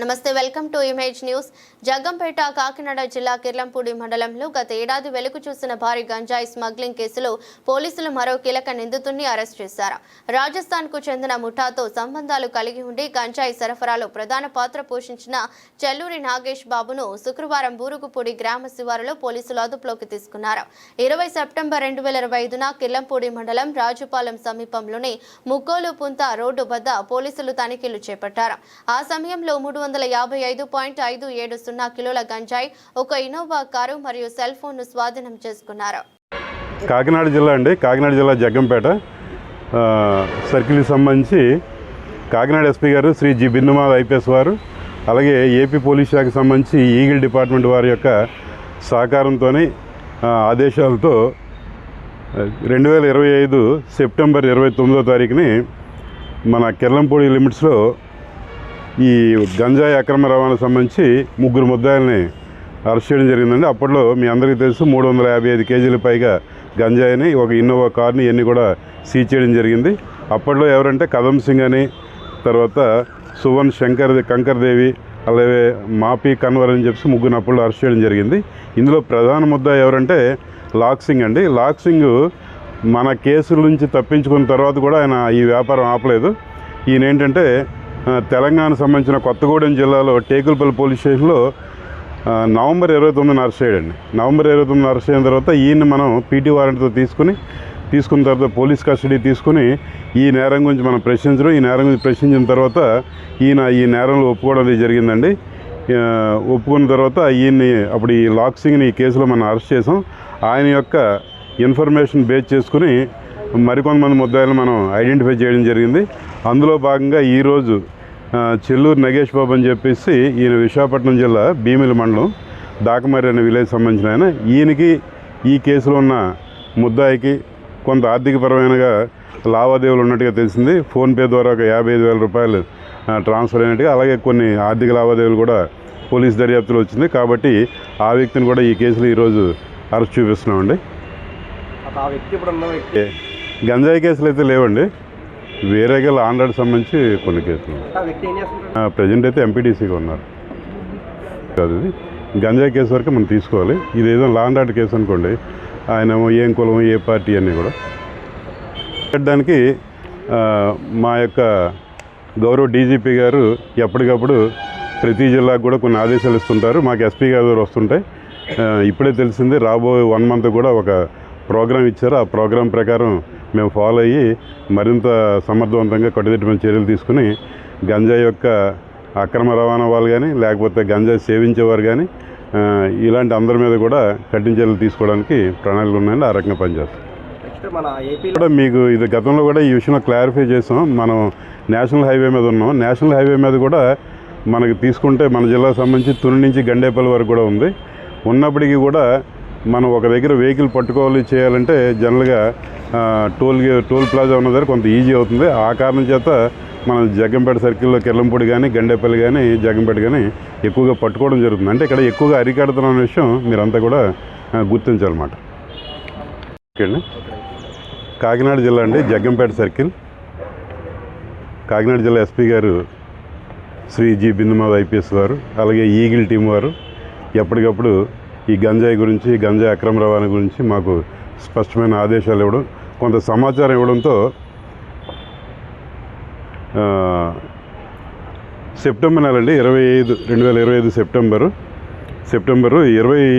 నమస్తే, welcome to image news. Jaggampeta Kakinada జిల్లా కిర్లంపూడి మండలంలో గత ఏడాది వెలుగు చూసిన భారీ గంజాయి స్మగ్లింగ్ కేసులో పోలీసులు మరో కీలక నిందితుడిని అరెస్ట్ చేశారు. రాజస్థాన్కు చెందిన ముఠాతో సంబంధాలు కలిగి ఉండి గంజాయి సరఫరాలో ప్రధాన పాత్ర పోషించిన చెల్లూరి నాగేష్ బాబును శుక్రవారం బూరుగుపూడి గ్రామ శివారులో పోలీసులు అదుపులోకి తీసుకున్నారు. 20 సెప్టెంబర్ 2025న కిర్లంపూడి మండలం రాజుపాలెం సమీపంలోని ముక్కోలు పుంత రోడ్డు వద్ద పోలీసులు తనిఖీలు చేపట్టారు. ఆ సమయంలో 355.570 కిలోల గంజాయి, ఒక ఇన్నోవా కారు మరియు సెల్ ఫోన్ను స్వాధీనం చేసుకున్నారు. కాకినాడ జిల్లా అండి, కాకినాడ జిల్లా జగ్గంపేట సర్కిల్కి సంబంధించి కాకినాడ ఎస్పీ గారు శ్రీ జి బిందుమాధవ్ ఐపీఎస్ వారు, అలాగే ఏపీ పోలీస్ శాఖకు సంబంధించి ఈగిల్ డిపార్ట్మెంట్ వారి యొక్క సహకారంతో ఆదేశాలతో 2025 సెప్టెంబర్ 29వ తారీఖుని మన కిర్లంపూడి లిమిట్స్లో ఈ గంజాయి అక్రమ రవాణాకు సంబంధించి 3 ముద్దాయిల్ని అరెస్ట్ చేయడం జరిగిందండి. అప్పట్లో మీ అందరికీ తెలుసు 355 కేజీల పైగా గంజాయిని, ఒక ఇన్నోవా కార్ని ఇవన్నీ కూడా సీజ్ చేయడం జరిగింది. అప్పట్లో ఎవరంటే కదం సింగ్ అని, తర్వాత సువన్ కంకర్దేవి, అలాగే మాపి కన్వర్ అని చెప్పి 3 అప్పట్లో అరెస్ట్ చేయడం జరిగింది. ఇందులో ప్రధాన ముద్దాయి ఎవరంటే లాక్ సింగ్ అండి. లాక్ సింగ్ మన కేసుల నుంచి తప్పించుకున్న తర్వాత కూడా ఆయన ఈ వ్యాపారం ఆపలేదు. ఈయన ఏంటంటే తెలంగాణ సంబంధించిన కొత్తగూడెం జిల్లాలో టేకులపల్లి పోలీస్ స్టేషన్లో నవంబర్ 29న అరెస్ట్ అయ్యాడండి. నవంబర్ 29న అరెస్ట్ అయిన తర్వాత ఈయన్ని మనం పీటీ వారెంట్తో తీసుకున్న తర్వాత పోలీస్ కస్టడీ తీసుకుని ఈ నేరం గురించి మనం ప్రశ్నించడం, ఈ నేరం గురించి ప్రశ్నించిన తర్వాత ఈయన ఈ నేరంలో ఒప్పుకోవడం జరిగిందండి. ఒప్పుకున్న తర్వాత ఈయన్ని అప్పుడు ఈ లాక్ సింగ్ని ఈ కేసులో మనం అరెస్ట్ చేసాం. ఆయన యొక్క ఇన్ఫర్మేషన్ బేస్ చేసుకుని మరికొంతమంది ముద్దాయిలను మనం ఐడెంటిఫై చేయడం జరిగింది. అందులో భాగంగా ఈరోజు చెల్లూరు నాగేష్ బాబు అని చెప్పేసి ఈయన విశాఖపట్నం జిల్లా భీమిలి మండలం దాకమర్రి అనే విలేజ్ సంబంధించిన ఆయన. ఈయనకి ఈ కేసులో ఉన్న ముద్దాయికి కొంత ఆర్థికపరమైన లావాదేవీలు ఉన్నట్టుగా తెలిసింది. ఫోన్పే ద్వారా ఒక 55,000 రూపాయలు ట్రాన్స్ఫర్ అయినట్టుగా, అలాగే కొన్ని ఆర్థిక లావాదేవీలు కూడా పోలీస్ దర్యాప్తులో వచ్చింది. కాబట్టి ఆ వ్యక్తిని కూడా ఈ కేసులో ఈరోజు అరెస్ట్ చూపిస్తున్నామండి. గంజాయి కేసులు అయితే లేవండి, వేరేగా లాండ్ సంబంధించి కొన్ని కేసులు. ప్రజెంట్ అయితే ఎంపీటీసీగా ఉన్నారు. కాదు, ఇది గంజాయి కేసు వరకు మనం తీసుకోవాలి. ఇది ఏదో లాండ్ ఆర్డర్ కేసు అనుకోండి, ఆయన ఏం కులం, ఏ పార్టీ అన్నీ కూడా పెట్టడానికి మా యొక్క గౌరవ డీజీపీ గారు ఎప్పటికప్పుడు ప్రతి జిల్లాకు కూడా కొన్ని ఆదేశాలు ఇస్తుంటారు. మాకు ఎస్పీ గారి ద్వారా వస్తుంటాయి. ఇప్పుడే తెలిసింది, రాబోయే 1 మంత్ కూడా ఒక ప్రోగ్రాం ఇచ్చారు. ఆ ప్రోగ్రాం ప్రకారం మేము ఫాలో అయ్యి మరింత సమర్థవంతంగా కట్టుదిట్టమైన చర్యలు తీసుకుని గంజాయి యొక్క అక్రమ రవాణా వాళ్ళు కానీ, లేకపోతే గంజాయి సేవించేవారు కానీ, ఇలాంటి అందరి మీద కూడా కఠిన చర్యలు తీసుకోవడానికి ప్రణాళికలు ఉన్నాయండి. ఆ రకంగా పనిచేస్తాం. కూడా మీకు ఇది గతంలో కూడా ఈ విషయంలో క్లారిఫై చేసాం. మనం నేషనల్ హైవే మీద ఉన్నాం. నేషనల్ హైవే మీద కూడా మనకి తీసుకుంటే మన జిల్లాకు సంబంధించి తుని నుంచి గండేపల్లి వరకు కూడా ఉంది. ఉన్నప్పటికీ కూడా మనం ఒక దగ్గర వెహికల్ పట్టుకోవాలి చేయాలంటే జనరల్గా టోల్ ప్లాజా ఉన్న దగ్గర కొంత ఈజీ అవుతుంది. ఆ కారణం చేత మనం జగ్గంపేట సర్కిల్లో కిర్లంపూడి కానీ, గండేపల్లి కానీ, జగ్గంపేట కానీ ఎక్కువగా పట్టుకోవడం జరుగుతుంది. అంటే ఇక్కడ ఎక్కువగా అరికడుతున్న విషయం మీరంతా కూడా గుర్తించాలన్నమాట. ఓకే అండి. కాకినాడ జిల్లా అండి, జగ్గంపేట సర్కిల్, కాకినాడ జిల్లా ఎస్పీ గారు శ్రీ జి బిందుమాధవ్ ఐపీఎస్ వారు, అలాగే ఈగిల్ టీం వారు ఎప్పటికప్పుడు ఈ గంజాయి గురించి, గంజాయి అక్రమ రవాణా గురించి మాకు స్పష్టమైన ఆదేశాలు ఇవ్వడం, కొంత సమాచారం ఇవ్వడంతో సెప్టెంబర్ నెల అండి 2025 సెప్టెంబరు 20